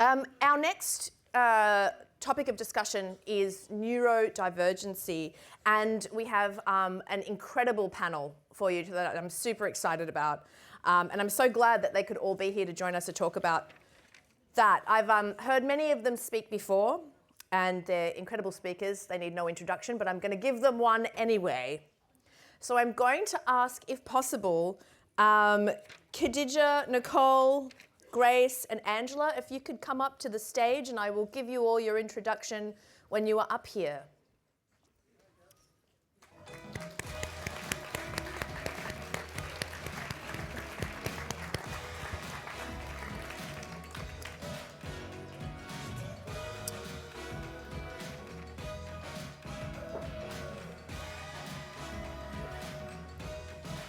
Our next topic of discussion is neurodivergency, and we have an incredible panel for you that I'm super excited about, and I'm so glad that they could all be here to join us to talk about that. I've heard many of them speak before, and they're incredible speakers. They need no introduction, but I'm going to give them one anyway. So I'm going to ask, if possible, Khadija, Nicole, Grace and Angela, if you could come up to the stage, and I will give you all your introduction when you are up here.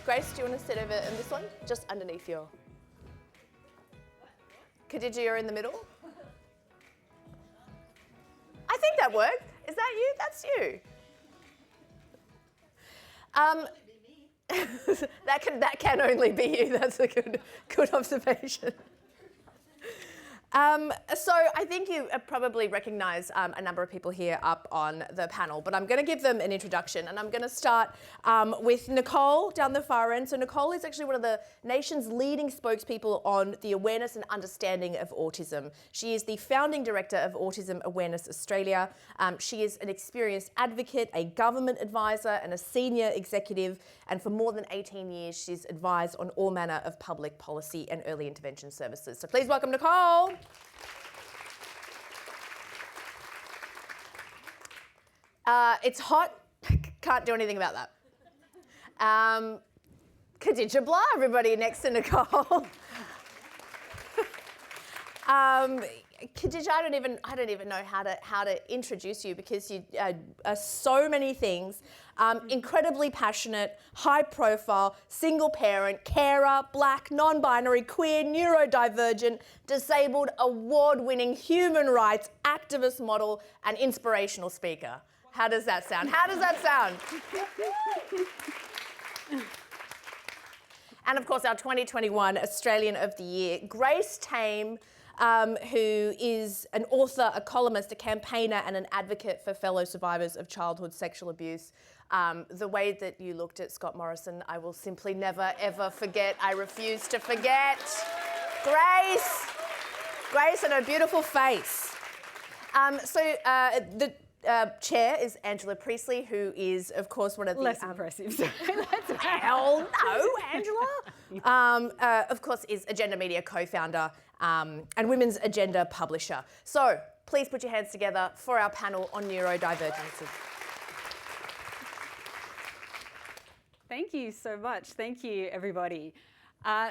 Grace, do you want to sit over in this one? Just underneath your... Khadija, you're in the middle. I think that worked. Is that you? That's you. That can only be you. That's a good observation. So I think you probably recognise a number of people here up on the panel, but I'm going to give them an introduction, and I'm going to start with Nicole down the far end. So Nicole is actually one of the nation's leading spokespeople on the awareness and understanding of autism. She is the founding director of Autism Awareness Australia. She is an experienced advocate, a government advisor, and a senior executive, and for more than 18 years she's advised on all manner of public policy and early intervention services. So please welcome Nicole. It's hot, can't do anything about that. Khadija Gbla, everybody next to Nicole. Khadija, I don't even know how to introduce you, because you are so many things. Incredibly passionate, high profile, single parent, carer, black, non-binary, queer, neurodivergent, disabled, award-winning human rights activist, model, and inspirational speaker. How does that sound? How does that sound? And of course, our 2021 Australian of the Year, Grace Tame, who is an author, a columnist, a campaigner, and an advocate for fellow survivors of childhood sexual abuse. The way that you looked at Scott Morrison, I will simply never, ever forget. I refuse to forget. Grace and her beautiful face. The chair is Angela Priestley, who is, of course, one of the... Less impressive. Hell no, Angela. Of course, is Agenda Media co-founder and Women's Agenda publisher. So please put your hands together for our panel on neurodivergency. Thank you so much. Thank you, everybody. I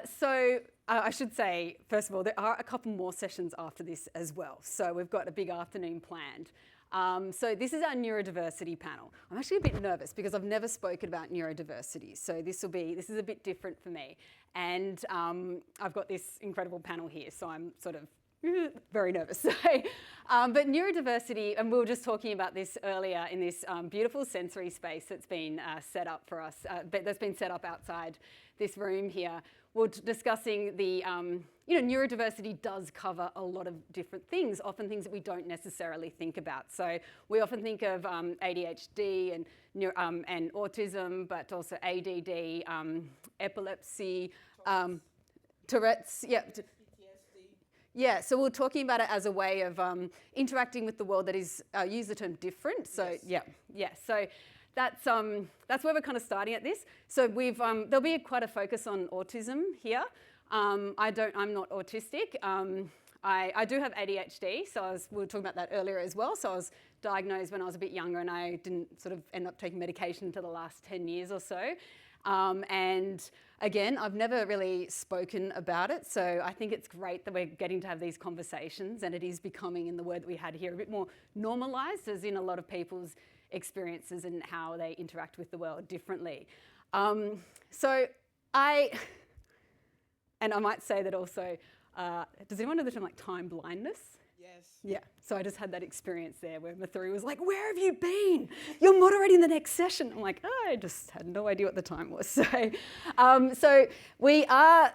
should say, first of all, there are a couple more sessions after this as well. So we've got a big afternoon planned. So this is our neurodiversity panel. I'm actually a bit nervous because I've never spoken about neurodiversity. So this is a bit different for me. And I've got this incredible panel here, so I'm sort of very nervous. But neurodiversity, and we were just talking about this earlier in this beautiful sensory space that's been set up for us, that's been set up outside this room here. We're discussing the, neurodiversity does cover a lot of different things, often things that we don't necessarily think about. So we often think of ADHD and autism, but also ADD, epilepsy, Tourette's, yeah, so we're talking about it as a way of interacting with the world that is, use the term different. So so that's where we're kind of starting at this. So there'll be quite a focus on autism here. I'm not autistic. I do have ADHD, so we were talking about that earlier as well. So I was diagnosed when I was a bit younger, and I didn't sort of end up taking medication until the last 10 years or so. And again, I've never really spoken about it, so I think it's great that we're getting to have these conversations, and it is becoming, in the word that we had here, a bit more normalised, as in a lot of people's experiences and how they interact with the world differently. And I might say that also, does anyone know the term like time blindness? Yes. Yeah, so I just had that experience there where Mathuri was like, where have you been? You're moderating the next session. I'm like, oh, I just had no idea what the time was. So we are,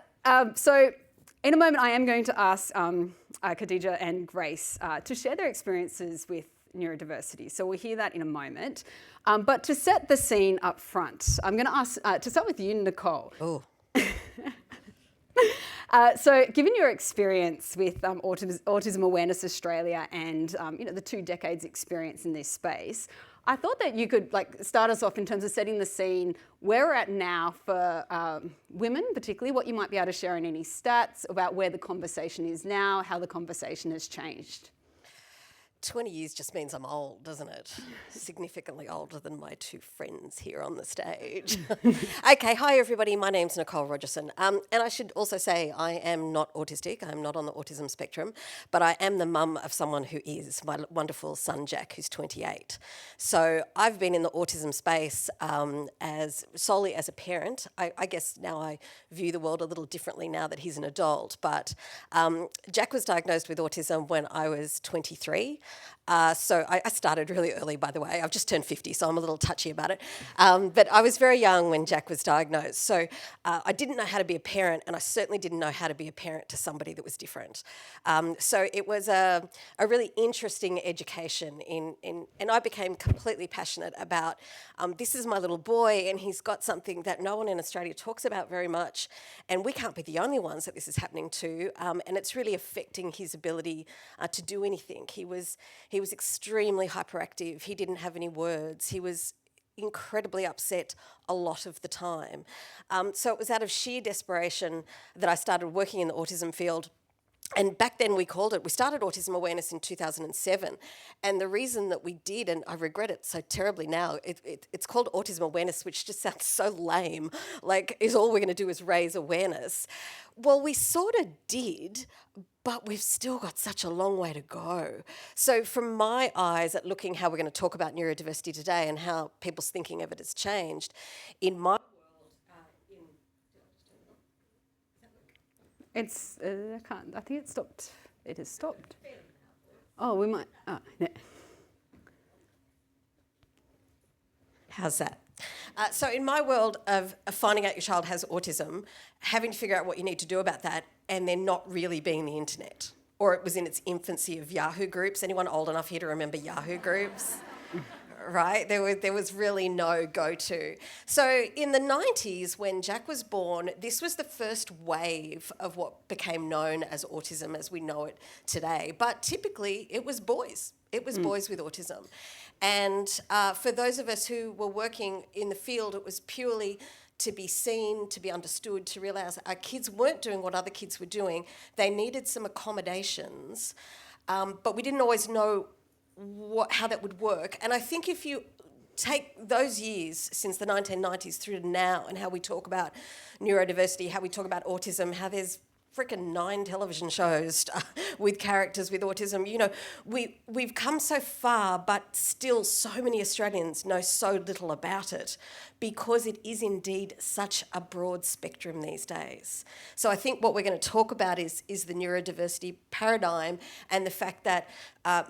In a moment, I am going to ask Khadija and Grace to share their experiences with neurodiversity. So we'll hear that in a moment. But to set the scene up front, I'm going to ask, to start with you, Nicole. Oh. So given your experience with Autism Awareness Australia and the 2 decades experience in this space, I thought that you could start us off in terms of setting the scene, where we're at now for women particularly, what you might be able to share in any stats about where the conversation is now, how the conversation has changed. 20 years just means I'm old, doesn't it? Significantly older than my 2 friends here on the stage. Okay, hi everybody, my name's Nicole Rogerson. And I should also say I am not autistic, I'm not on the autism spectrum, but I am the mum of someone who is, my wonderful son Jack, who's 28. So I've been in the autism space solely as a parent. I guess now I view the world a little differently now that he's an adult, but Jack was diagnosed with autism when I was 23. So I started really early, by the way. I've just turned 50, so I'm a little touchy about it. But I was very young when Jack was diagnosed. So I didn't know how to be a parent, and I certainly didn't know how to be a parent to somebody that was different. So it was a really interesting education, and I became completely passionate about this is my little boy, and he's got something that no one in Australia talks about very much, and we can't be the only ones that this is happening to, and it's really affecting his ability to do anything. He was extremely hyperactive. He didn't have any words. He was incredibly upset a lot of the time. So it was out of sheer desperation that I started working in the autism field. And back then we started Autism Awareness in 2007. And the reason that we did, and I regret it so terribly now, it's called Autism Awareness, which just sounds so lame, is all we're going to do is raise awareness. Well, we sort of did, but we've still got such a long way to go. So from my eyes at looking how we're going to talk about neurodiversity today and how people's thinking of it has changed, in my It's, I think it stopped. It has stopped. Oh, we might, no. How's that? So in my world of finding out your child has autism, having to figure out what you need to do about that, and then not really being the internet. Or it was in its infancy of Yahoo groups. Anyone old enough here to remember Yahoo groups? Right? There was really no go-to. So in the 90s, when Jack was born, this was the first wave of what became known as autism as we know it today. But typically, it was boys. It was boys with autism. And for those of us who were working in the field, it was purely to be seen, to be understood, to realise our kids weren't doing what other kids were doing. They needed some accommodations, but we didn't always know how that would work. And I think if you take those years since the 1990s through to now and how we talk about neurodiversity, how we talk about autism, how there's freaking 9 television shows with characters with autism. We've come so far, but still so many Australians know so little about it because it is indeed such a broad spectrum these days. So I think what we're going to talk about is the neurodiversity paradigm and the fact that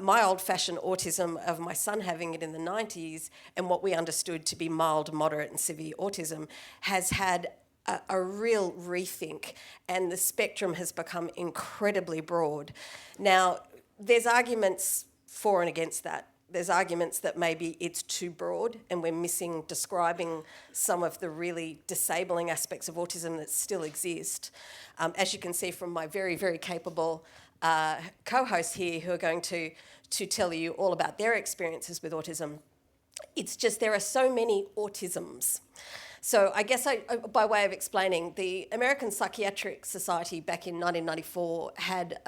my old-fashioned autism of my son having it in the 90s and what we understood to be mild, moderate and severe autism has had a real rethink, and the spectrum has become incredibly broad. Now, there's arguments for and against that. There's arguments that maybe it's too broad and we're missing describing some of the really disabling aspects of autism that still exist. As you can see from my very, very capable co-hosts here who are going to tell you all about their experiences with autism, it's just there are so many autisms. So I guess by way of explaining, the American Psychiatric Society back in 1994 had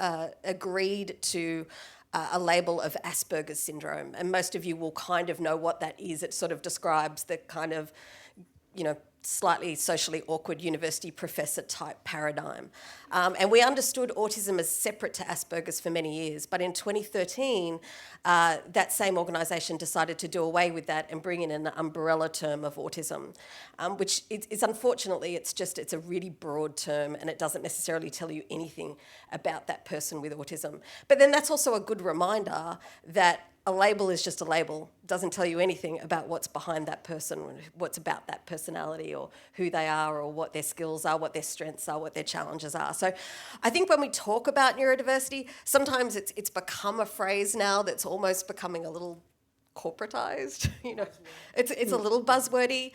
agreed to a label of Asperger's syndrome, and most of you will kind of know what that is. It sort of describes the kind of, slightly socially awkward university professor type paradigm. And we understood autism as separate to Asperger's for many years, but in 2013, that same organisation decided to do away with that and bring in an umbrella term of autism, which is unfortunately, it's a really broad term and it doesn't necessarily tell you anything about that person with autism. But then that's also a good reminder that a label is just a label, doesn't tell you anything about what's behind that person, what's about that personality or who they are or what their skills are, what their strengths are, what their challenges are. So I think when we talk about neurodiversity, sometimes it's become a phrase now that's almost becoming a little corporatized, it's a little buzzwordy.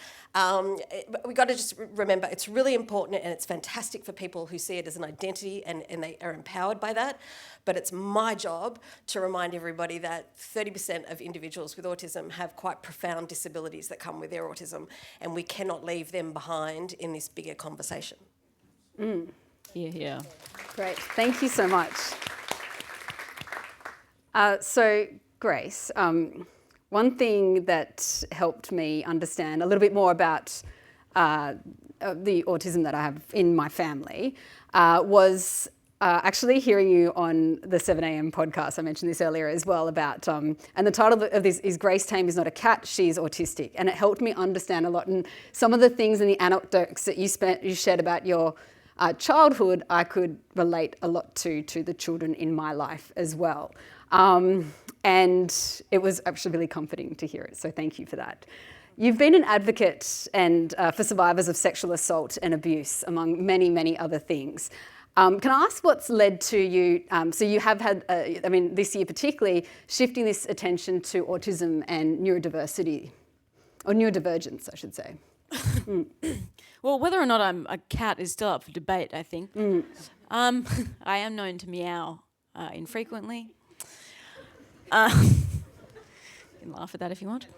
We got to just remember it's really important and it's fantastic for people who see it as an identity and they are empowered by that. But it's my job to remind everybody that 30% of individuals with autism have quite profound disabilities that come with their autism, and we cannot leave them behind in this bigger conversation. Yeah. Great. Thank you so much. So, Grace, one thing that helped me understand a little bit more about the autism that I have in my family was actually hearing you on the 7am podcast. I mentioned this earlier as well about, and the title of this is Grace Tame is not a cat, she's autistic. And it helped me understand a lot. And some of the things and the anecdotes that you shared about your childhood, I could relate a lot to the children in my life as well. And it was actually really comforting to hear it, so thank you for that. You've been an advocate and for survivors of sexual assault and abuse, among many, many other things. Can I ask what's led to you, so you have had, this year particularly, shifting this attention to autism and neurodiversity, or neurodivergence, I should say. Well, whether or not I'm a cat is still up for debate, I think. I am known to meow infrequently. You can laugh at that if you want.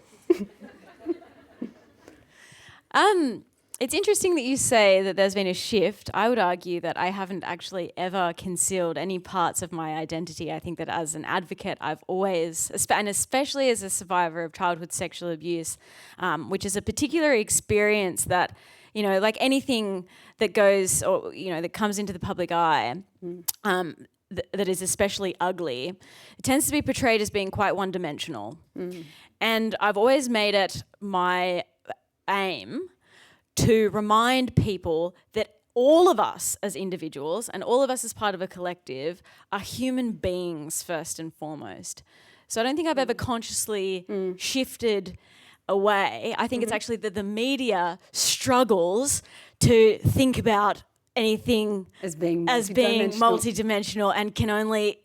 It's interesting that you say that there's been a shift. I would argue that I haven't actually ever concealed any parts of my identity. I think that as an advocate, I've always, and especially as a survivor of childhood sexual abuse, which is a particular experience that, like anything that goes or, that comes into the public eye, that is especially ugly, it tends to be portrayed as being quite one-dimensional. And I've always made it my aim to remind people that all of us as individuals and all of us as part of a collective are human beings first and foremost. So I don't think I've ever consciously shifted away. I think it's actually that the media struggles to think about anything as being multidimensional and can only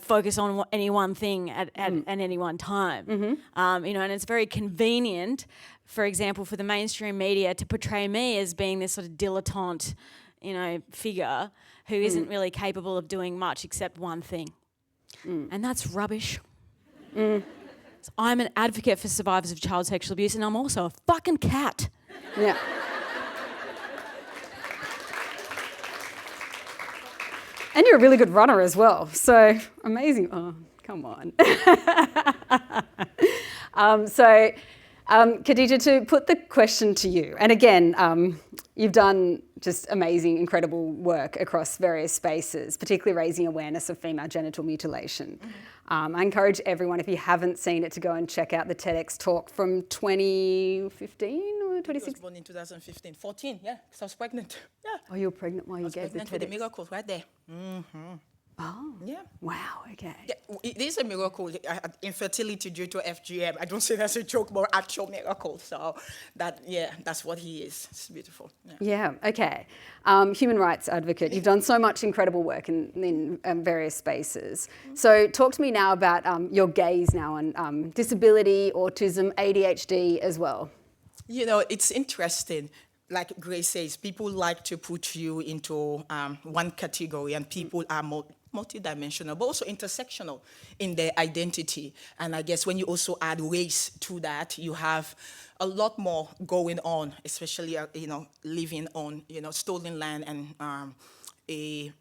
focus on any one thing at any one time. And it's very convenient, for example, for the mainstream media to portray me as being this sort of dilettante, figure who isn't really capable of doing much except one thing. And that's rubbish. So I'm an advocate for survivors of child sexual abuse, and I'm also a fucking cat. Yeah. And you're a really good runner as well, so amazing. Oh, come on. Khadija, to put the question to you, and again, you've done just amazing, incredible work across various spaces, particularly raising awareness of female genital mutilation. I encourage everyone, if you haven't seen it, to go and check out the TEDx talk from 2015 or 2016. I was born in 2015, 14, yeah, because I was pregnant. Yeah. Oh, you were pregnant while you gave the TEDx? With the miracle right there. Oh, yeah. Wow, okay. Yeah, it is a miracle. Infertility due to FGM. I don't say that's a joke, but actual miracle. So that's what he is. It's beautiful. Yeah, okay. Human rights advocate. You've done so much incredible work in various spaces. So talk to me now about your gaze now on disability, autism, ADHD as well. It's interesting. Like Grace says, people like to put you into one category, and people are multidimensional, but also intersectional in their identity. And I guess when you also add race to that, you have a lot more going on, especially, living on, stolen land and a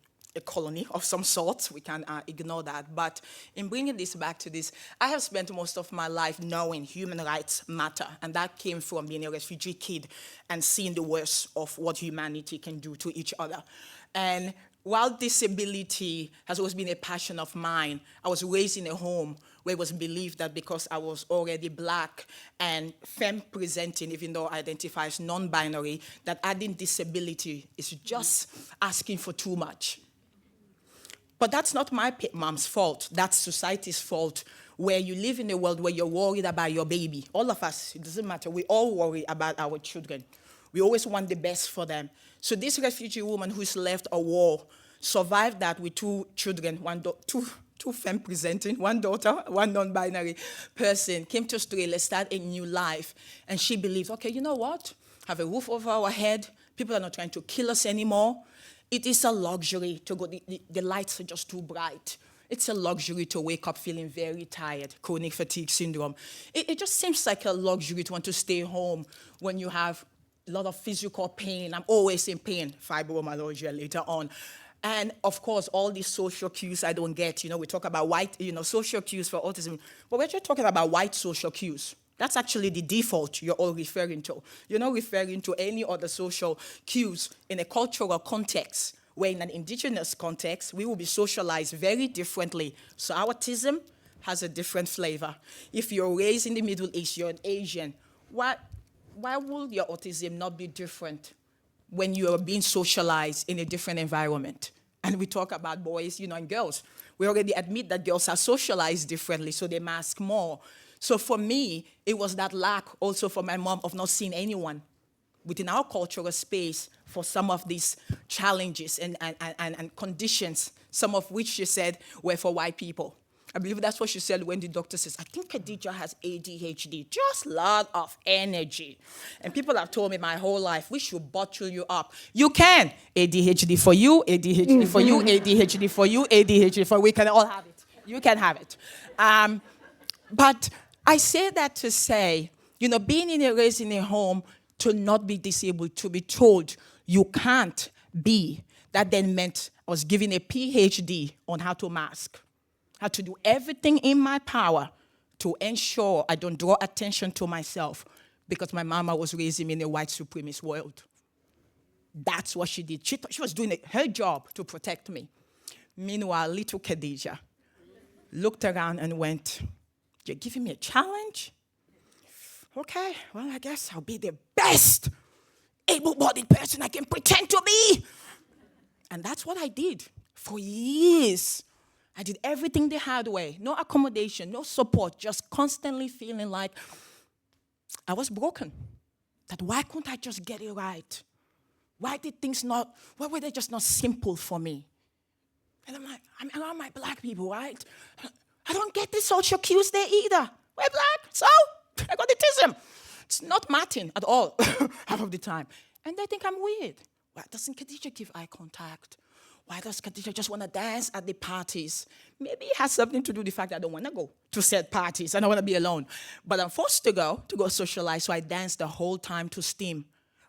colony of some sort. We can't ignore that. But in bringing this back to this, I have spent most of my life knowing human rights matter. And that came from being a refugee kid and seeing the worst of what humanity can do to each other. And while disability has always been a passion of mine, I was raised in a home where it was believed that because I was already Black and femme-presenting, even though I identify as non-binary, that adding disability is just asking for too much. But that's not my mom's fault. That's society's fault, where you live in a world where you're worried about your baby. All of us, it doesn't matter. We all worry about our children. We always want the best for them. So this refugee woman who's left a war survived that with 2 children, two femme presenting, 1 daughter, 1 non-binary person, came to Australia, started a new life. And she believes, okay, you know what? Have a roof over our head. People are not trying to kill us anymore. It is a luxury to go, the lights are just too bright. It's a luxury to wake up feeling very tired, chronic fatigue syndrome. It just seems like a luxury to want to stay home when you have a lot of physical pain. I'm always in pain, fibromyalgia later on. And of course, all these social cues I don't get. We talk about white, social cues for autism, but we're just talking about white social cues. That's actually the default you're all referring to. You're not referring to any other social cues in a cultural context, where in an indigenous context, we will be socialized very differently. So autism has a different flavor. If you're raised in the Middle East, you're an Asian, why will your autism not be different when you are being socialized in a different environment? And we talk about boys, and girls. We already admit that girls are socialized differently, so they mask more. So for me, it was that lack also for my mom of not seeing anyone within our cultural space for some of these challenges and conditions, some of which she said were for white people. I believe that's what she said when the doctor says, I think Khadija has ADHD, just lot of energy. And people have told me my whole life, we should bottle you up. You can. ADHD for you, ADHD for you, ADHD for you, ADHD for you. We can all have it. You can have it. But I say that to say, being raised in a home, to not be disabled, to be told you can't be, that then meant I was given a PhD on how to mask. I had to do everything in my power to ensure I don't draw attention to myself, because my mama was raising me in a white supremacist world. That's what she did. She was doing her job to protect me. Meanwhile, little Khadija looked around and went, you're giving me a challenge? Okay, well, I guess I'll be the best able-bodied person I can pretend to be. And that's what I did for years. I did everything the hard way. No accommodation, no support, just constantly feeling like I was broken. That why couldn't I just get it right? Why were they just not simple for me? And I'm like, I'm around my black people, right? I don't get the social cues there either. We're black, so I got autism. It's not matching at all, half of the time. And they think I'm weird. Why doesn't Khadija give eye contact? Why does Khadija just want to dance at the parties? Maybe it has something to do with the fact that I don't want to go to said parties. I don't want to be alone. But I'm forced to go socialize, so I dance the whole time to steam.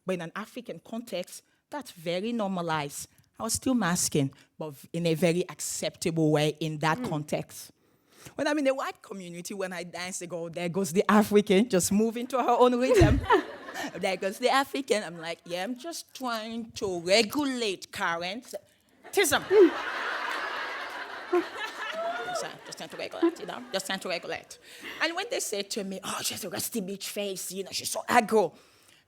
But in an African context, that's very normalized. I was still masking, but in a very acceptable way in that context. When I'm in the white community, when I dance, they go, there goes the African, just moving to her own rhythm. There goes the African. I'm like, yeah, I'm just trying to regulate currents. Tism. Just trying to regulate, just trying to regulate. And when they say to me, oh, she has a rusty beach face, she's so aggro.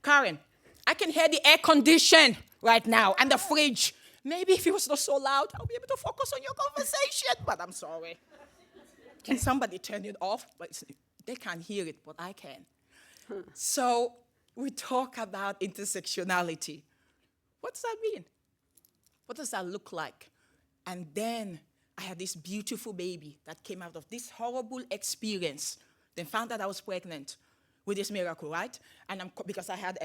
Karen, I can hear the air condition right now and the fridge. Maybe if it was not so loud, I'll be able to focus on your conversation, but I'm sorry. Can somebody turn it off? But they can't hear it, but I can. So we talk about intersectionality. What does that mean? What does that look like? And then I had this beautiful baby that came out of this horrible experience. Then found out I was pregnant with this miracle, right? And because I had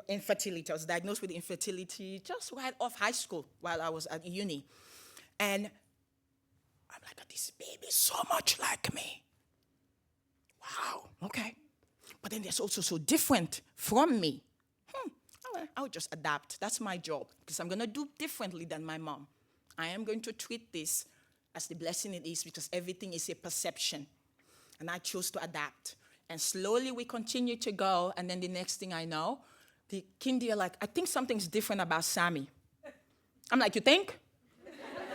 infertility. I was diagnosed with infertility just right off high school while I was at uni. And I'm like, this baby is so much like me. Wow, okay. But then there's also so different from me. I'll just adapt. That's my job, because I'm going to do differently than my mom. I am going to treat this as the blessing it is, because everything is a perception. And I chose to adapt. And slowly we continue to go, and then the next thing I know, the kindy are like, I think something's different about Sammy. I'm like, you think?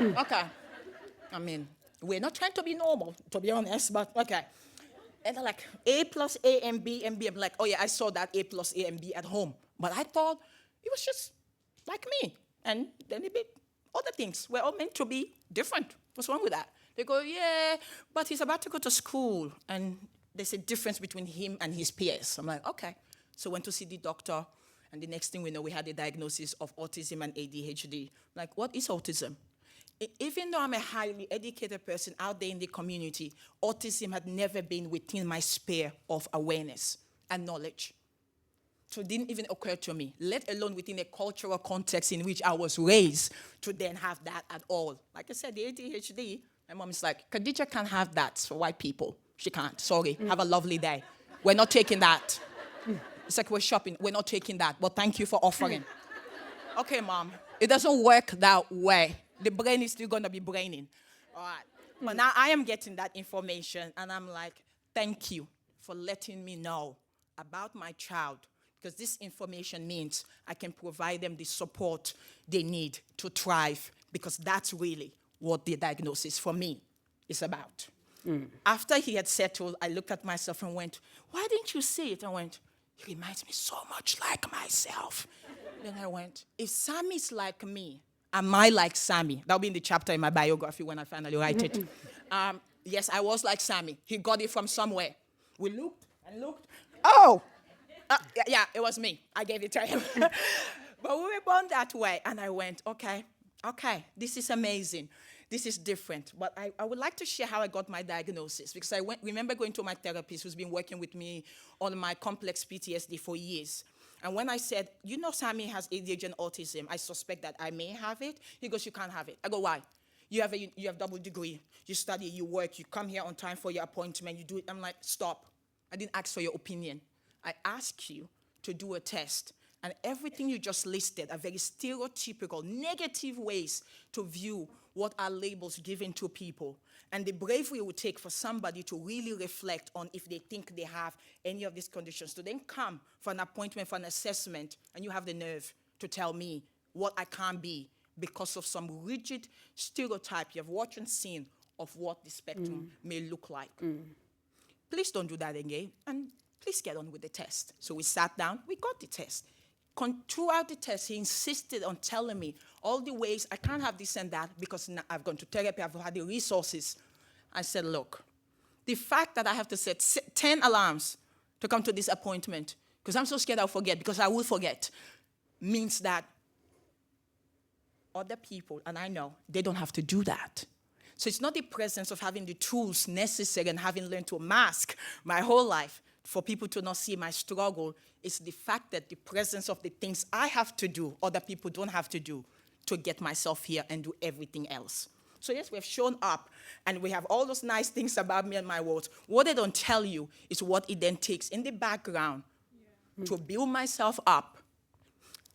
Okay. I mean, we're not trying to be normal, to be honest, but okay. And they're like, A plus A and B and B. I'm like, oh yeah, I saw that A plus A and B at home. But I thought it was just like me. And then a bit other things. We're all meant to be different. What's wrong with that? They go, yeah, but he's about to go to school. And there's a difference between him and his peers. I'm like, okay. So went to see the doctor. And the next thing we know, we had a diagnosis of autism and ADHD. Like, what is autism? Even though I'm a highly educated person out there in the community, autism had never been within my sphere of awareness and knowledge. So it didn't even occur to me, let alone within a cultural context in which I was raised, to then have that at all. Like I said, the ADHD, my mom is like, Khadija can't have that for white people. She can't. Sorry. Have a lovely day. We're not taking that. It's like we're shopping. We're not taking that. But thank you for offering. Okay, Mom. It doesn't work that way. The brain is still going to be braining. All right. But now I am getting that information, and I'm like, thank you for letting me know about my child, because this information means I can provide them the support they need to thrive, because that's really what the diagnosis for me is about. After he had settled, I looked at myself and went, why didn't you say it? I went, he reminds me so much like myself. Then I went, if Sammy's like me, am I like Sammy? That'll be in the chapter in my biography when I finally write it. Yes, I was like Sammy. He got it from somewhere. We looked and looked. Oh! Yeah, it was me. I gave it to him. But we were born that way. And I went, okay, this is amazing. This is different. But I would like to share how I got my diagnosis, because I remember going to my therapist who's been working with me on my complex PTSD for years. And when I said, you know, Sammy has ADHD and autism, I suspect that I may have it. He goes, you can't have it. I go, why? You have double degree. You study, you work, you come here on time for your appointment, you do it. I'm like, stop. I didn't ask for your opinion. I asked you to do a test. And everything you just listed are very stereotypical, negative ways to view what are labels given to people. And the bravery it would take for somebody to really reflect on if they think they have any of these conditions, to then come for an appointment, for an assessment, and you have the nerve to tell me what I can't be because of some rigid stereotype you have watched and seen of what the spectrum may look like. Please don't do that again, and please get on with the test. So we sat down, we got the test. Throughout the test, he insisted on telling me all the ways I can't have this and that because now I've gone to therapy, I've had the resources. I said, look, the fact that I have to set 10 alarms to come to this appointment, because I'm so scared I'll forget, because I will forget, means that other people, and I know, they don't have to do that. So it's not the presence of having the tools necessary and having learned to mask my whole life for people to not see my struggle. It's the fact that the presence of the things I have to do, other people don't have to do to get myself here and do everything else. So yes, we have shown up, and we have all those nice things about me and my world. What they don't tell you is what it then takes in the background to build myself up.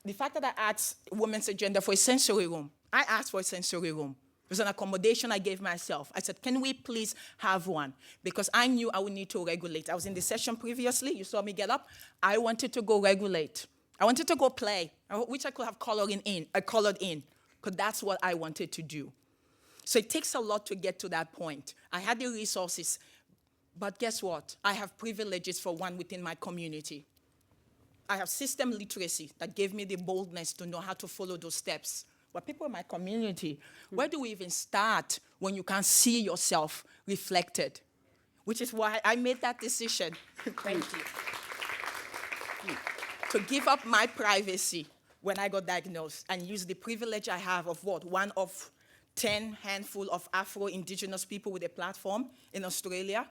The fact that I asked Women's Agenda for a sensory room, I asked for a sensory room. It was an accommodation I gave myself. I said, can we please have one? Because I knew I would need to regulate. I was in the session previously. You saw me get up. I wanted to go regulate. I wanted to go play, which I could have colored in, because that's what I wanted to do. So it takes a lot to get to that point. I had the resources, but guess what? I have privileges for one within my community. I have system literacy that gave me the boldness to know how to follow those steps. But people in my community, where do we even start when you can't see yourself reflected? Which is why I made that decision. Thank you. To give up my privacy when I got diagnosed and use the privilege I have of what? One of 10 handful of Afro-Indigenous people with a platform in Australia.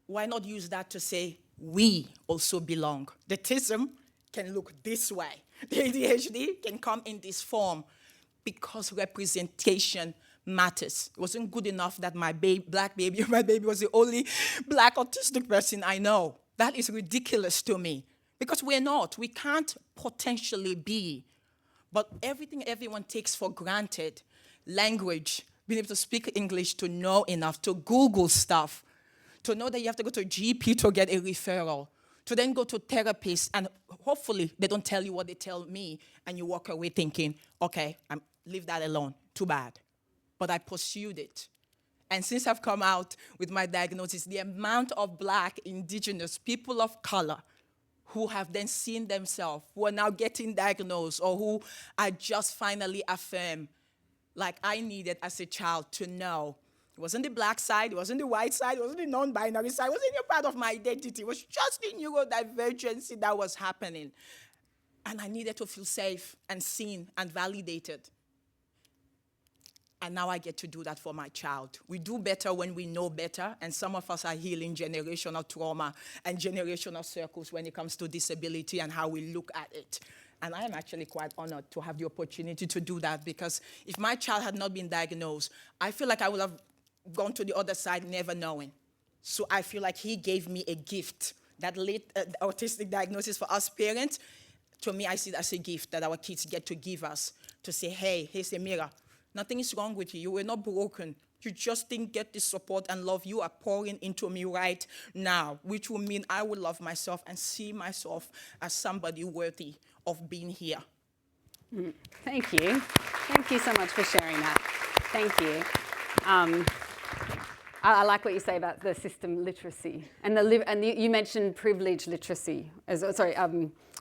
Why not use that to say, we also belong? The autism can look this way. The ADHD can come in this form because representation matters. It wasn't good enough that my black baby was the only black autistic person I know. That is ridiculous to me because we're not. We can't potentially be. But everything everyone takes for granted, language, being able to speak English, to know enough, to Google stuff, to know that you have to go to a GP to get a referral, to then go to therapists, and hopefully they don't tell you what they tell me, and you walk away thinking, okay, leave that alone, too bad. But I pursued it. And since I've come out with my diagnosis, the amount of Black, Indigenous, people of color who have then seen themselves, who are now getting diagnosed, or who are just finally affirmed, like I needed as a child to know. It wasn't the black side, it wasn't the white side, it wasn't the non-binary side, it wasn't a part of my identity. It was just the neurodivergency that was happening. And I needed to feel safe and seen and validated. And now I get to do that for my child. We do better when we know better, and some of us are healing generational trauma and generational circles when it comes to disability and how we look at it. And I am actually quite honored to have the opportunity to do that, because if my child had not been diagnosed, I feel like I would have gone to the other side never knowing. So I feel like he gave me a gift. That late autistic diagnosis for us parents, to me, I see it as a gift that our kids get to give us, to say, hey, here's a mirror. Nothing is wrong with you. You were not broken. You just didn't get the support and love you are pouring into me right now, which will mean I will love myself and see myself as somebody worthy of being here. Thank you. Thank you so much for sharing that. Thank you. I like what you say about the system literacy, and you mentioned privilege literacy,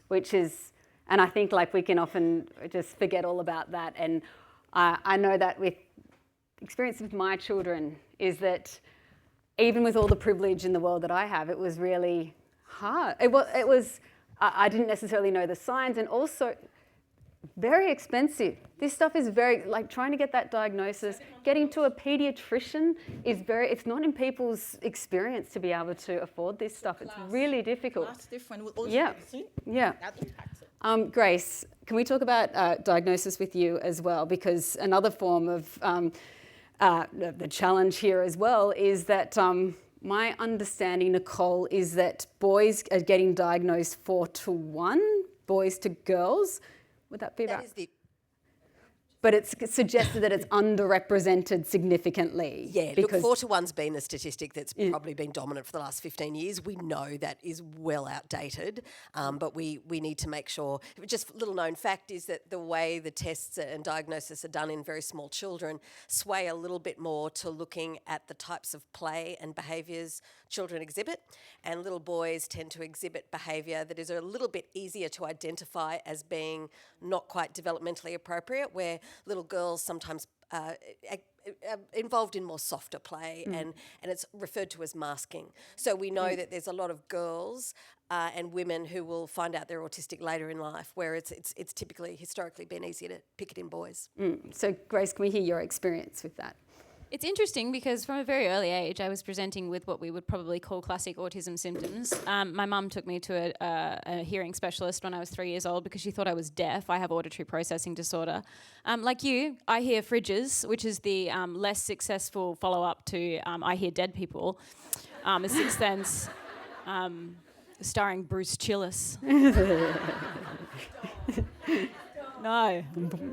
which is, and I think like we can often just forget all about that. And I know that with experience with my children is that even with all the privilege in the world that I have, it was really hard. It was I didn't necessarily know the signs, and also very expensive. This stuff is very, like trying to get that diagnosis, getting to a pediatrician is it's not in people's experience to be able to afford this stuff. It's really difficult. That's different. With also Yeah. Yeah. That impacts it. Grace, can we talk about diagnosis with you as well? Because another form of the challenge here as well is that my understanding, Nicole, is that boys are getting diagnosed 4-1, boys to girls. Would that be right? But it's suggested that it's underrepresented significantly. Yeah, look, 4-1's been a statistic that's probably been dominant for the last 15 years. We know that is well outdated, but we need to make sure. Just a little known fact is that the way the tests and diagnosis are done in very small children sway a little bit more to looking at the types of play and behaviours children exhibit, and little boys tend to exhibit behaviour that is a little bit easier to identify as being not quite developmentally appropriate, where little girls sometimes involved in more softer play, and it's referred to as masking. So we know that there's a lot of girls and women who will find out they're autistic later in life, where it's typically historically been easier to pick it in boys. So Grace, can we hear your experience with that? It's interesting because from a very early age, I was presenting with what we would probably call classic autism symptoms. My mum took me to a hearing specialist when I was 3 years old because she thought I was deaf. I have auditory processing disorder. Like you, I hear fridges, which is the less successful follow-up to I Hear Dead People, A Sixth Sense, starring Bruce Chillis. No, I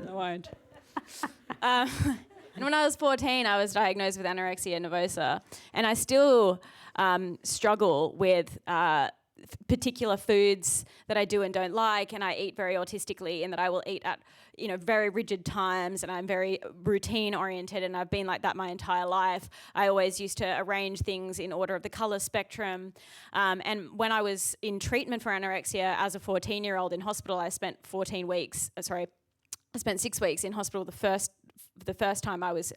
won't. And when I was 14, I was diagnosed with anorexia nervosa, and I still struggle with particular foods that I do and don't like, and I eat very autistically, in that I will eat at very rigid times, and I'm very routine oriented, and I've been like that my entire life. I always used to arrange things in order of the colour spectrum, and when I was in treatment for anorexia as a 14-year-old in hospital, I spent 6 weeks in hospital the first time I was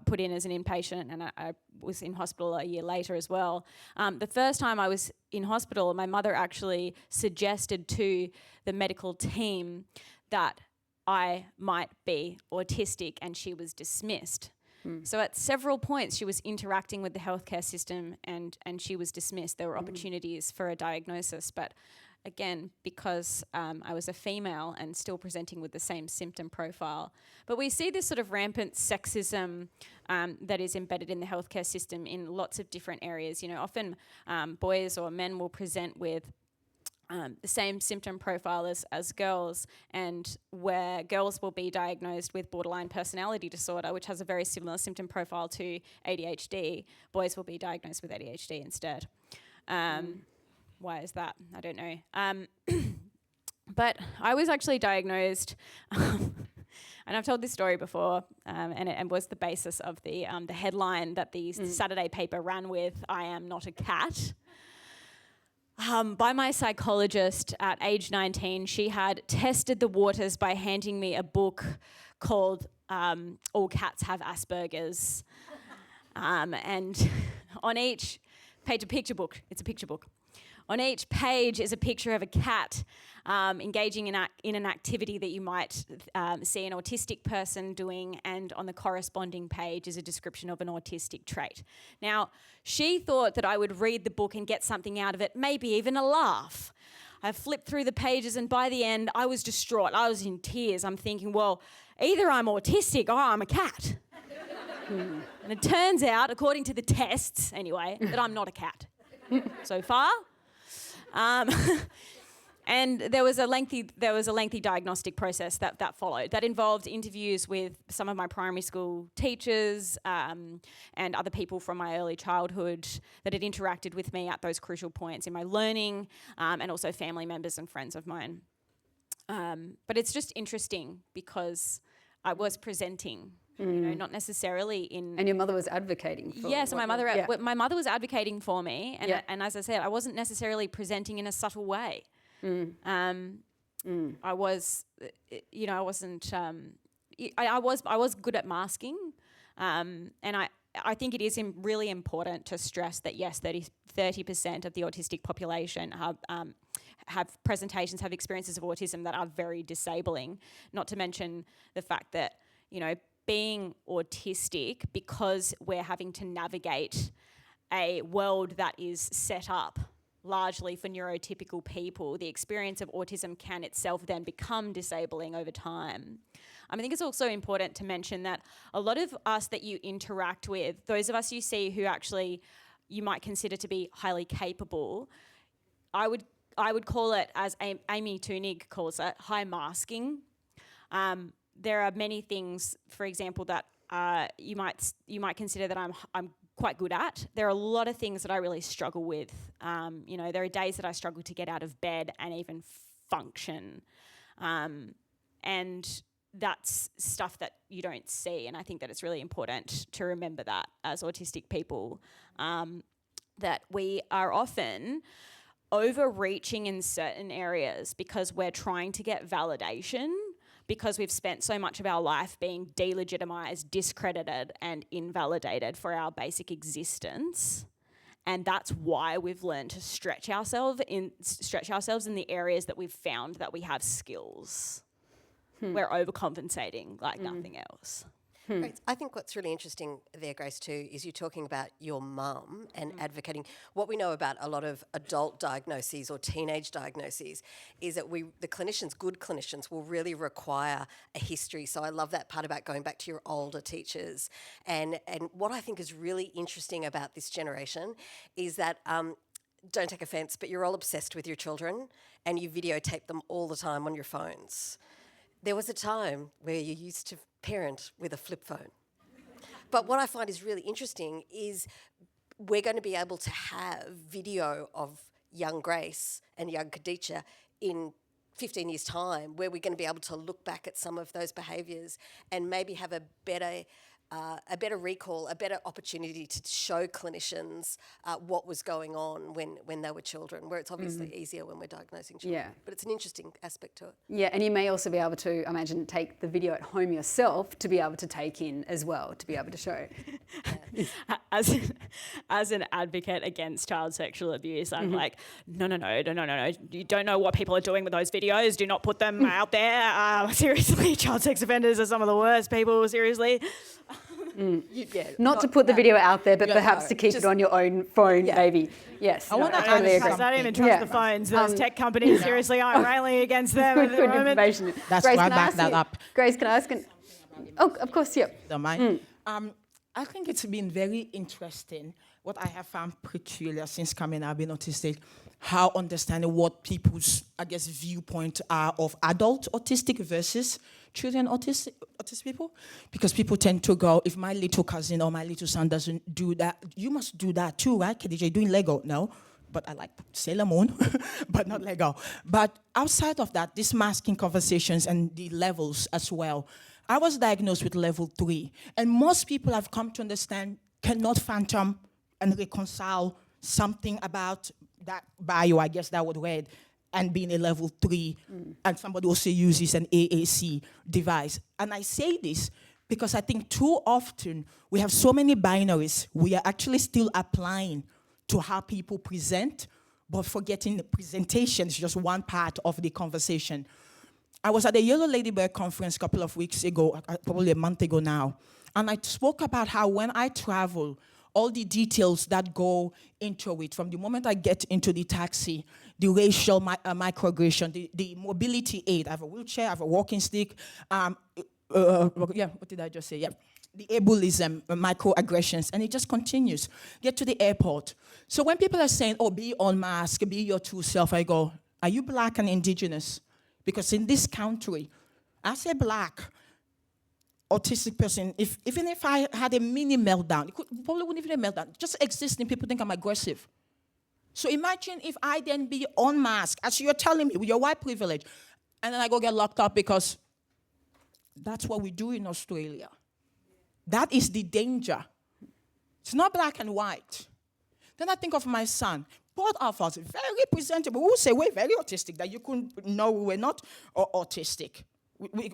put in as an inpatient, and I was in hospital a year later as well. The first time I was in hospital, my mother actually suggested to the medical team that I might be autistic, and she was dismissed. So at several points she was interacting with the healthcare system, and she was dismissed. There were opportunities for a diagnosis, but again, because I was a female and still presenting with the same symptom profile. But we see this sort of rampant sexism that is embedded in the healthcare system in lots of different areas. Often boys or men will present with the same symptom profile as girls, and where girls will be diagnosed with borderline personality disorder, which has a very similar symptom profile to ADHD, boys will be diagnosed with ADHD instead. Why is that? I don't know. But I was actually diagnosed, and I've told this story before, and it was the basis of the headline that the Saturday paper ran with, "I am not a cat." By my psychologist at age 19, she had tested the waters by handing me a book called All Cats Have Asperger's. And on each page, it's a picture book. On each page is a picture of a cat engaging in an activity that you might see an autistic person doing, and on the corresponding page is a description of an autistic trait. Now, she thought that I would read the book and get something out of it, maybe even a laugh. I flipped through the pages, and by the end, I was distraught. I was in tears. I'm thinking, well, either I'm autistic or I'm a cat. And it turns out, according to the tests anyway, that I'm not a cat so far. And there was a lengthy diagnostic process that followed. That involved interviews with some of my primary school teachers and other people from my early childhood that had interacted with me at those crucial points in my learning, and also family members and friends of mine. But it's just interesting because I was presenting, not necessarily in. And your mother was advocating for. Yeah, so my mother was advocating for me, and as I said, I wasn't necessarily presenting in a subtle way. I was, I wasn't. I was good at masking, and I think it is really important to stress that yes, 30% of the autistic population have experiences of autism that are very disabling. Not to mention the fact that being autistic, because we're having to navigate a world that is set up largely for neurotypical people, the experience of autism can itself then become disabling over time. I think it's also important to mention that a lot of us that you interact with, those of us you see who actually you might consider to be highly capable, I would call it, as Amy Tunig calls it, high masking. There are many things, for example, that you might consider that I'm quite good at. There are a lot of things that I really struggle with. There are days that I struggle to get out of bed and even function. And that's stuff that you don't see. And I think that it's really important to remember that as autistic people, that we are often overreaching in certain areas because we're trying to get validation, because we've spent so much of our life being delegitimized, discredited, and invalidated for our basic existence. And that's why we've learned to stretch ourselves in the areas that we've found that we have skills. We're overcompensating like nothing else. Great. I think what's really interesting there, Grace, too, is you talking about your mum and advocating. What we know about a lot of adult diagnoses or teenage diagnoses is that the clinicians, good clinicians, will really require a history. So I love that part about going back to your older teachers. And what I think is really interesting about this generation is that, don't take offence, but you're all obsessed with your children and you videotape them all the time on your phones. There was a time where you used to parent with a flip phone. But what I find is really interesting is we're going to be able to have video of young Grace and young Khadija in 15 years' time, where we're going to be able to look back at some of those behaviours and maybe have a better recall, a better opportunity to show clinicians what was going on when they were children, where it's obviously easier when we're diagnosing children. Yeah. But it's an interesting aspect to it. Yeah, and you may also be able to, imagine, take the video at home yourself to be able to take in as well, to be able to show. As an advocate against child sexual abuse, I'm like, no. You don't know what people are doing with those videos. Do not put them out there. Seriously, child sex offenders are some of the worst people, seriously. Not to put the video out there, but perhaps to keep it on your own phone, maybe. Yes, I want to totally agree. I don't even trust the phones. Those tech companies, seriously, I'm railing against them at the Good moment. information. That's Grace, why I can I back ask that you- up. Grace, can I ask? Oh, of course, yeah. Don't mind. I think it's been very interesting. What I have found peculiar since coming, I've been autistic, how understanding what people's, viewpoint are of adult autistic versus children autistic people. Because people tend to go, if my little cousin or my little son doesn't do that, you must do that too, right? Khadija, you're doing Lego? No. But I like Sailor Moon, but not Lego. But outside of that, these masking conversations and the levels as well, I was diagnosed with level 3. And most people I've come to understand cannot fathom and reconcile something about that bio, I guess that would read, and being a level 3, and somebody also uses an AAC device. And I say this because I think too often we have so many binaries we are actually still applying to how people present, but forgetting the presentation is just one part of the conversation. I was at the Yellow Ladybird conference a couple of weeks ago, probably a month ago now, and I spoke about how when I travel, all the details that go into it, from the moment I get into the taxi, the racial microaggression, the mobility aid. I have a wheelchair, I have a walking stick. What did I just say? Yeah. The ableism, microaggressions, and it just continues. Get to the airport. So when people are saying, oh, be unmasked, be your true self, I go, are you black and indigenous? Because in this country, as a black autistic person, even if I had a mini meltdown, it probably wouldn't even be a meltdown. Just existing, people think I'm aggressive. So imagine if I then be unmasked, as you're telling me, with your white privilege, and then I go get locked up because that's what we do in Australia. That is the danger. It's not black and white. Then I think of my son. Both of us, very presentable. We will say we're very autistic, that you couldn't know we're not autistic.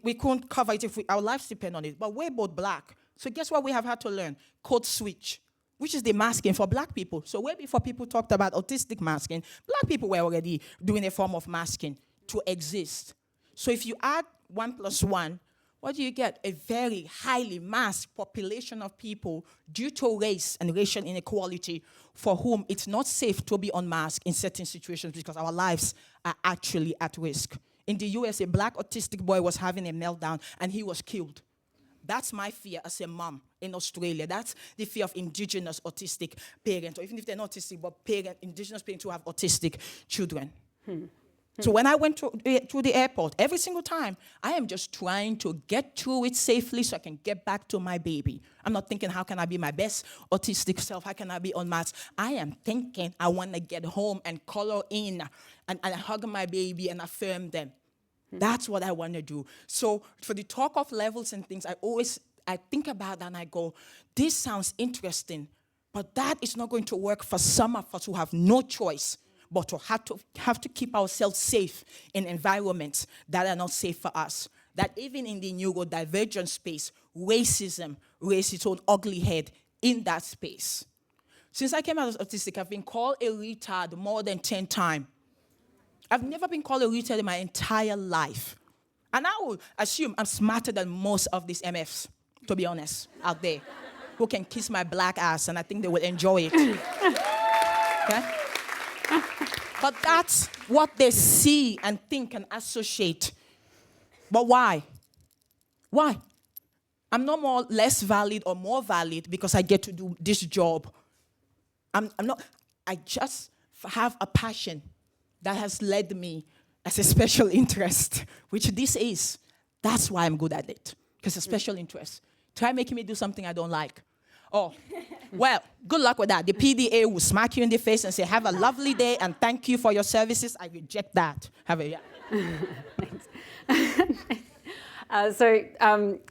We couldn't cover it if our lives depend on it. But we're both black. So guess what we have had to learn? Code switch, which is the masking for black people. So way before people talked about autistic masking, black people were already doing a form of masking to exist. So if you add 1 + 1, what do you get? A very highly masked population of people due to race and racial inequality for whom it's not safe to be unmasked in certain situations because our lives are actually at risk. In the US, a black autistic boy was having a meltdown and he was killed. That's my fear as a mom in Australia. That's the fear of indigenous autistic parents, or even if they're not autistic, but indigenous parents who have autistic children. So when I went to the airport, every single time, I am just trying to get through it safely so I can get back to my baby. I'm not thinking, how can I be my best autistic self? How can I be unmasked? I am thinking, I want to get home and color in and hug my baby and affirm them. That's what I want to do. So for the talk of levels and things, I think about that and I go, this sounds interesting, but that is not going to work for some of us who have no choice but to have to keep ourselves safe in environments that are not safe for us. That even in the neurodivergent space, racism raised its own ugly head in that space. Since I came out as autistic, I've been called a retard more than 10 times. I've never been called a retard in my entire life. And I would assume I'm smarter than most of these MFs, to be honest, out there, who can kiss my black ass, and I think they will enjoy it. Okay? But that's what they see and think and associate. But why? Why? I'm not less valid or more valid because I get to do this job. I just have a passion that has led me as a special interest, which this is. That's why I'm good at it, because it's a special interest. Try making me do something I don't like. Oh, well, good luck with that. The PDA will smack you in the face and say, have a lovely day and thank you for your services. I reject that.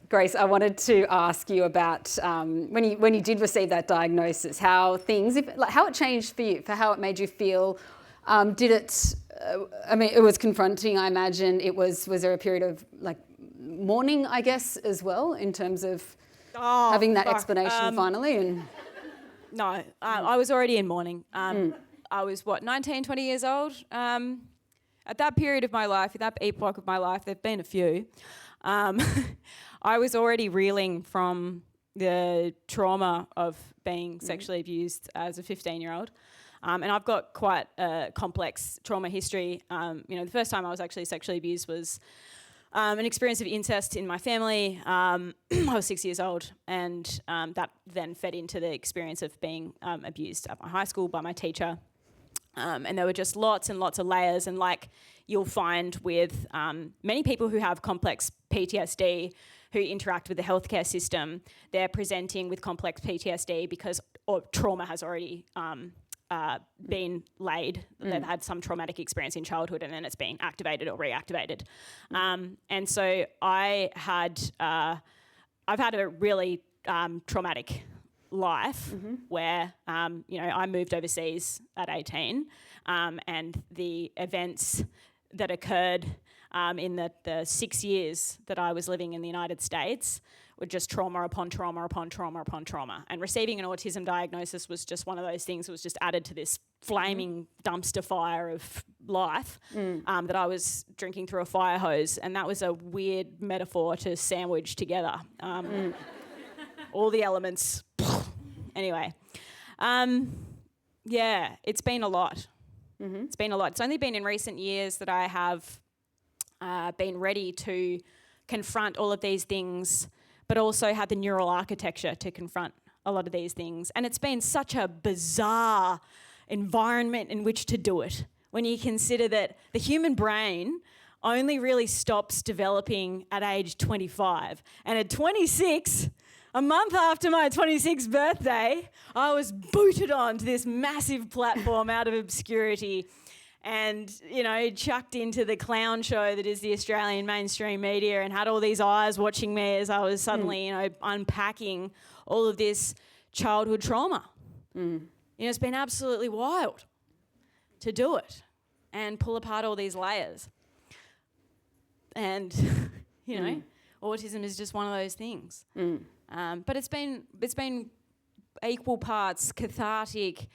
Grace, I wanted to ask you about when you did receive that diagnosis, how it changed for you, for how it made you feel. Did it? It was confronting. I imagine was there a period of mourning, I guess, as well, in terms of having that explanation finally? And no, I was already in mourning. I was 19, 20 years old. At that period of my life, at that epoch of my life, there've been a few. I was already reeling from the trauma of being sexually abused as a 15-year-old. And I've got quite a complex trauma history. The first time I was actually sexually abused was an experience of incest in my family. I was 6 years old, and that then fed into the experience of being abused at my high school by my teacher. And there were just lots and lots of layers, and like you'll find with many people who have complex PTSD who interact with the healthcare system, they're presenting with complex PTSD because trauma has already been laid. They've had some traumatic experience in childhood and then it's being activated or reactivated. And so I've had a really traumatic life where, I moved overseas at 18 and the events that occurred in the 6 years that I was living in the United States were just trauma upon trauma upon trauma upon trauma. And receiving an autism diagnosis was just one of those things that was just added to this flaming dumpster fire of life that I was drinking through a fire hose. And that was a weird metaphor to sandwich together. All the elements. Anyway. Yeah, it's been a lot. It's been a lot. It's only been in recent years that I have been ready to confront all of these things, but also had the neural architecture to confront a lot of these things. And it's been such a bizarre environment in which to do it when you consider that the human brain only really stops developing at age 25. And at 26, a month after my 26th birthday, I was booted onto this massive platform out of obscurity and, you know, chucked into the clown show that is the Australian mainstream media and had all these eyes watching me as I was suddenly, you know, unpacking all of this childhood trauma. You know, it's been absolutely wild to do it and pull apart all these layers. And, you know, autism is just one of those things. But it's been equal parts cathartic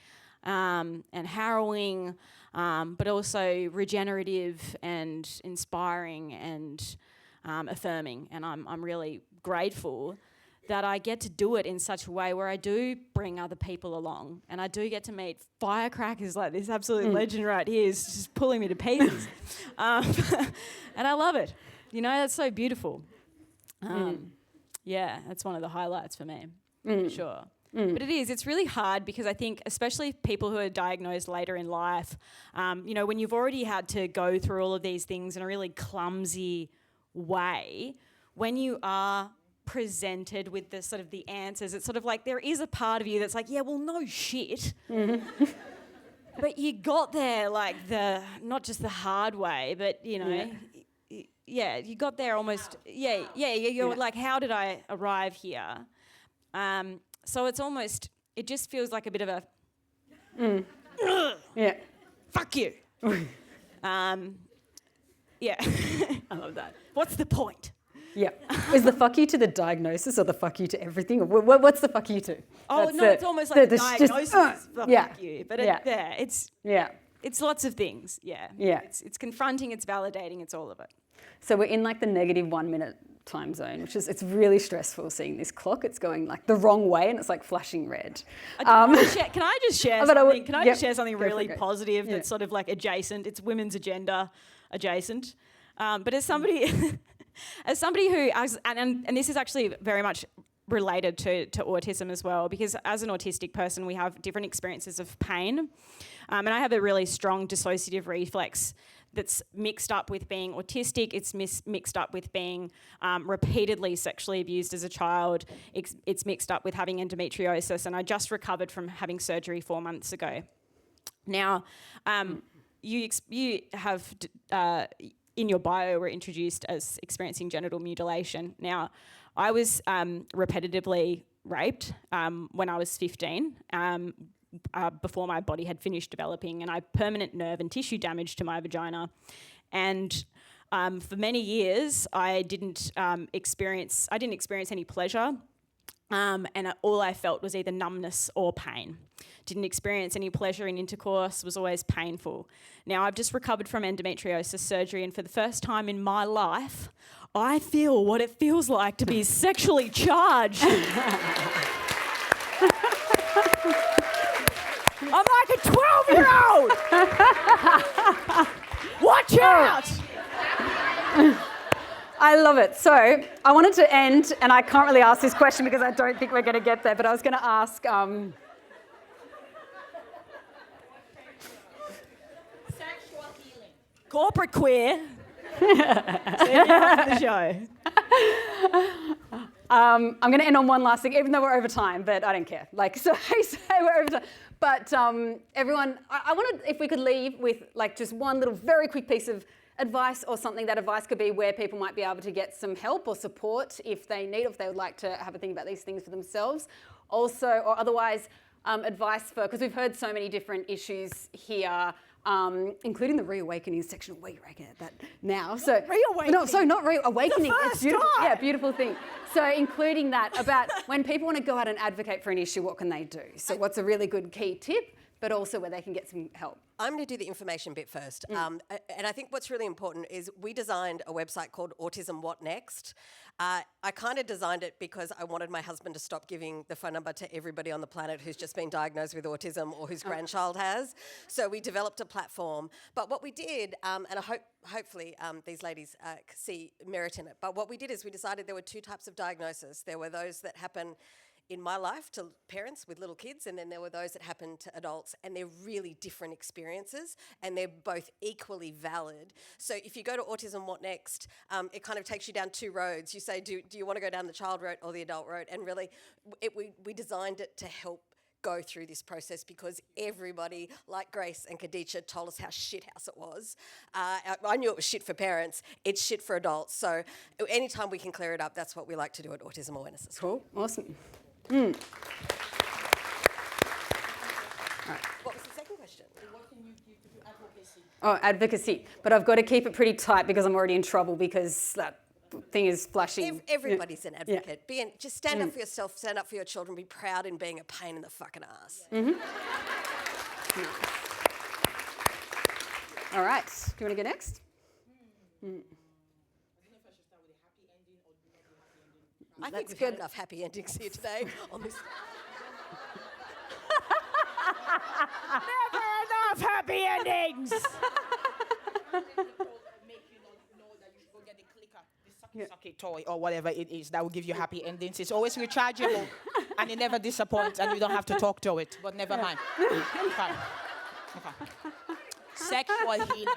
and harrowing, but also regenerative and inspiring and affirming. And I'm really grateful that I get to do it in such a way where I do bring other people along and I do get to meet firecrackers like this absolute legend right here is just pulling me to pieces. And I love it. You know, that's so beautiful. Yeah, that's one of the highlights for me, for sure. But it's really hard because I think, especially people who are diagnosed later in life, you know, when you've already had to go through all of these things in a really clumsy way, when you are presented with the sort of the answers, it's sort of like there is a part of you that's like, yeah, well, no shit. But you got there like not just the hard way, but, you know, yeah, you got there almost, you're like, how did I arrive here? So it's almost, it just feels like a bit of a, fuck you. Yeah. I love that. What's the point? Yeah. Is the fuck you to the diagnosis or the fuck you to everything? Or what's the fuck you to? Oh, That's no, it's almost like the diagnosis is the fuck you. But it's lots of things. Yeah. It's confronting, it's validating, it's all of it. So we're in like the negative 1 minute time zone, which is, it's really stressful seeing this clock. It's going like the wrong way and it's like flashing red. Can I just share something? Can I just share something really positive that's sort of like adjacent? It's women's agenda adjacent. But as somebody, who, and this is actually very much related to autism as well, because as an autistic person, we have different experiences of pain. And I have a really strong dissociative reflex that's mixed up with being autistic. It's mixed up with being repeatedly sexually abused as a child. It's mixed up with having endometriosis. And I just recovered from having surgery 4 months ago. Now, you have, in your bio, were introduced as experiencing genital mutilation. Now, I was repetitively raped when I was 15. Before my body had finished developing, and I had permanent nerve and tissue damage to my vagina. And for many years, I didn't experience any pleasure, and all I felt was either numbness or pain. Didn't experience any pleasure in intercourse, was always painful. Now, I've just recovered from endometriosis surgery, and for the first time in my life, I feel what it feels like to be sexually charged. I'm like a 12-year-old. Watch out. I love it. So I wanted to end, and I can't really ask this question because I don't think we're going to get there, but I was going to ask... Sexual healing. Corporate queer. The show. I'm going to end on one last thing, even though we're over time, but I don't care. Like, so we're over time. But everyone, I wanted, if we could leave with like just one little very quick piece of advice or something. That advice could be where people might be able to get some help or support if they need, or if they would like to have a think about these things for themselves. Also, or otherwise, advice for, because we've heard so many different issues here including the reawakening section. We reckon it that now. So reawakening. No, sorry, not reawakening. The It's first beautiful. time. Yeah, beautiful thing. So including that about when people want to go out and advocate for an issue, what can they do? So what's a really good key tip, but also where they can get some help? I'm going to do the information bit first. And I think what's really important is we designed a website called Autism What Next. I kind of designed it because I wanted my husband to stop giving the phone number to everybody on the planet who's just been diagnosed with autism or whose grandchild has. So we developed a platform. But what we did, and I hopefully these ladies see merit in it, but what we did is we decided there were two types of diagnosis. There were those that happen in my life to parents with little kids, and then there were those that happen to adults, and they're really different experiences, and they're both equally valid. So if you go to Autism What Next, it kind of takes you down two roads. You say, do you want to go down the child road or the adult road? And really, we designed it to help go through this process because everybody, like Grace and Khadija, told us how shithouse it was. I knew it was shit for parents. It's shit for adults. So anytime we can clear it up, that's what we like to do at Autism Awareness. Cool, awesome. What was the second question? What can you give to advocacy? Oh, advocacy. But I've got to keep it pretty tight because I'm already in trouble because that thing is flashing. Everybody's an advocate. Just stand up for yourself, stand up for your children, be proud in being a pain in the fucking ass. All right, do you want to go next? I think we've had enough happy endings here today on this. Never enough happy endings. Make you know that you go get the clicker, the sucky toy or whatever it is that will give you happy endings. It's always rechargeable and it never disappoints and you don't have to talk to it. But never mind. Okay. Sexual healing.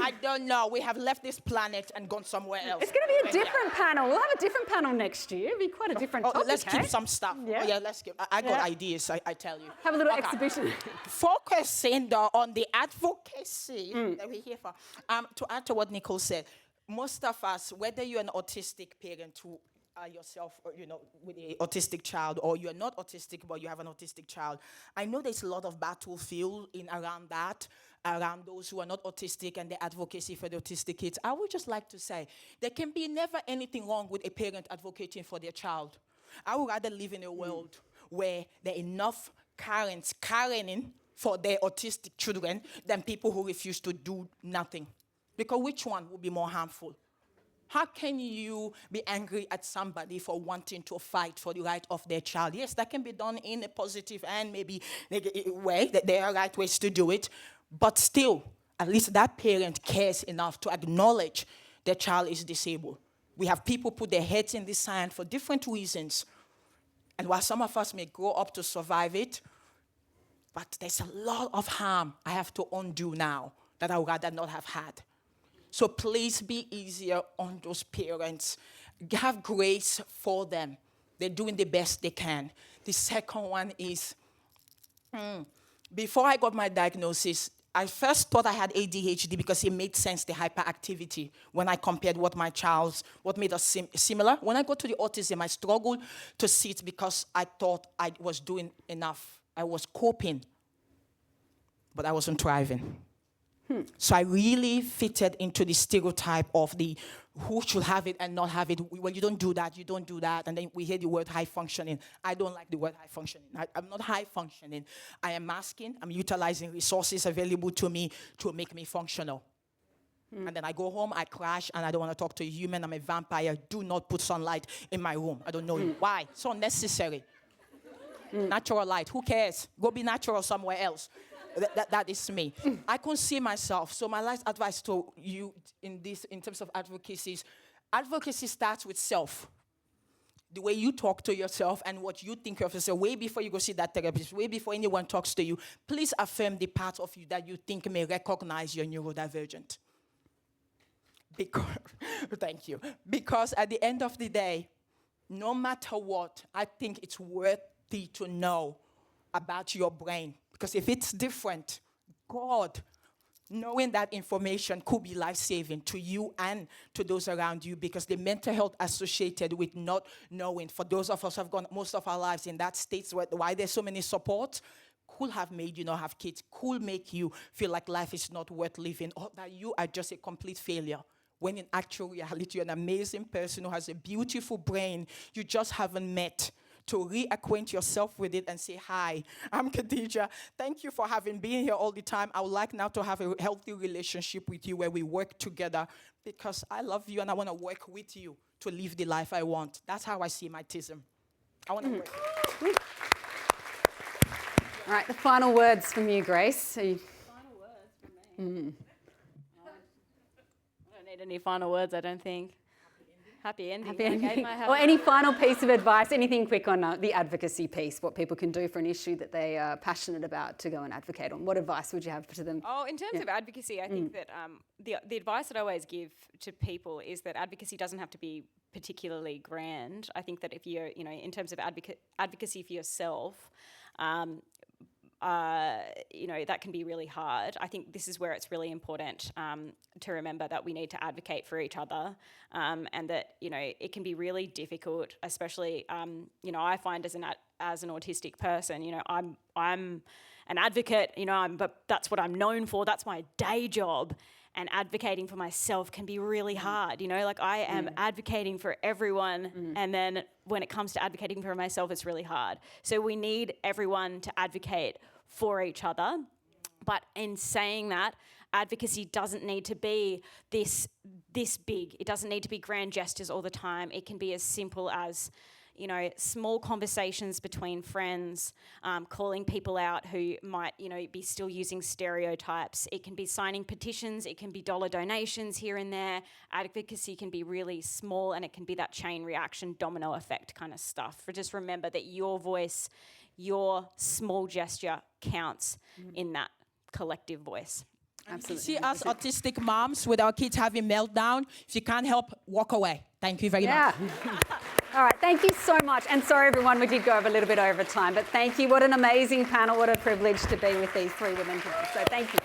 I don't know. We have left this planet and gone somewhere else. It's going to be a different panel. We'll have a different panel next year. It'll be quite a different topic, let's keep some stuff. Yeah. Yeah, let's keep. I got ideas, I tell you. Have a little exhibition. Focusing on the advocacy that we're here for. To add to what Nicole said, most of us, whether you're an autistic parent who are yourself, or, with an autistic child, or you're not autistic but you have an autistic child, I know there's a lot of battlefield around that, around those who are not autistic and the advocacy for the autistic kids. I would just like to say there can be never anything wrong with a parent advocating for their child. I would rather live in a world where there are enough parents caring for their autistic children than people who refuse to do nothing. Because which one would be more harmful? How can you be angry at somebody for wanting to fight for the right of their child? Yes, that can be done in a positive and maybe negative way. That there are right ways to do it. But still, at least that parent cares enough to acknowledge their child is disabled. We have people put their heads in the sand for different reasons. And while some of us may grow up to survive it, but there's a lot of harm I have to undo now that I would rather not have had. So please be easier on those parents. Have grace for them. They're doing the best they can. The second one is, before I got my diagnosis, I first thought I had ADHD because it made sense, the hyperactivity, when I compared what made us similar. When I got to the autism, I struggled to sit because I thought I was doing enough. I was coping, but I wasn't thriving. So I really fitted into the stereotype of the who should have it and not have it. Well, you don't do that, you don't do that. And then we hear the word high functioning. I don't like the word high functioning. I'm not high functioning. I am masking. I'm utilizing resources available to me to make me functional. And then I go home, I crash, and I don't want to talk to a human. I'm a vampire. Do not put sunlight in my room. I don't know you. Why? So unnecessary. Natural light. Who cares? Go be natural somewhere else. That is me. I can see myself. So my last advice to you in terms of advocacy starts with self. The way you talk to yourself and what you think of yourself, way before you go see that therapist, way before anyone talks to you, please affirm the part of you that you think may recognize you're neurodivergent. Thank you. Because at the end of the day, no matter what, I think it's worthy to know about your brain. Because if it's different, God, knowing that information could be life-saving to you and to those around you, because the mental health associated with not knowing, for those of us who have gone most of our lives in that state, why there's so many support, could have made you not have kids, could make you feel like life is not worth living, or that you are just a complete failure. When in actual reality, you're an amazing person who has a beautiful brain you just haven't met, to reacquaint yourself with it and say, hi, I'm Khadija. Thank you for having been here all the time. I would like now to have a healthy relationship with you where we work together, because I love you and I want to work with you to live the life I want. That's how I see my TISM. I want to work. All right, the final words from you, Grace. Final words from me. I don't need any final words, I don't think. Happy ending. Happy ending. Or any final piece of advice, anything quick on the advocacy piece, what people can do for an issue that they are passionate about to go and advocate on. What advice would you have to them? Oh, in terms of advocacy, I think that the advice that I always give to people is that advocacy doesn't have to be particularly grand. I think that if you're, in terms of advocacy for yourself, that can be really hard. I think this is where it's really important to remember that we need to advocate for each other, and that it can be really difficult, especially I find as an autistic person, I'm an advocate, but that's what I'm known for. That's my day job. And advocating for myself can be really hard, like I am advocating for everyone, and then when it comes to advocating for myself, it's really hard. So we need everyone to advocate for each other. But in saying that, advocacy doesn't need to be this big. It doesn't need to be grand gestures all the time. It can be as simple as small conversations between friends, calling people out who might, be still using stereotypes. It can be signing petitions. It can be dollar donations here and there. Advocacy can be really small, and it can be that chain reaction, domino effect kind of stuff. Just remember that your voice, your small gesture counts in that collective voice. Absolutely. See us autistic moms with our kids having meltdown. If you can't help, walk away. Thank you very much. All right, thank you so much. And sorry, everyone, we did go over a little bit over time, but thank you. What an amazing panel. What a privilege to be with these three women today. So thank you.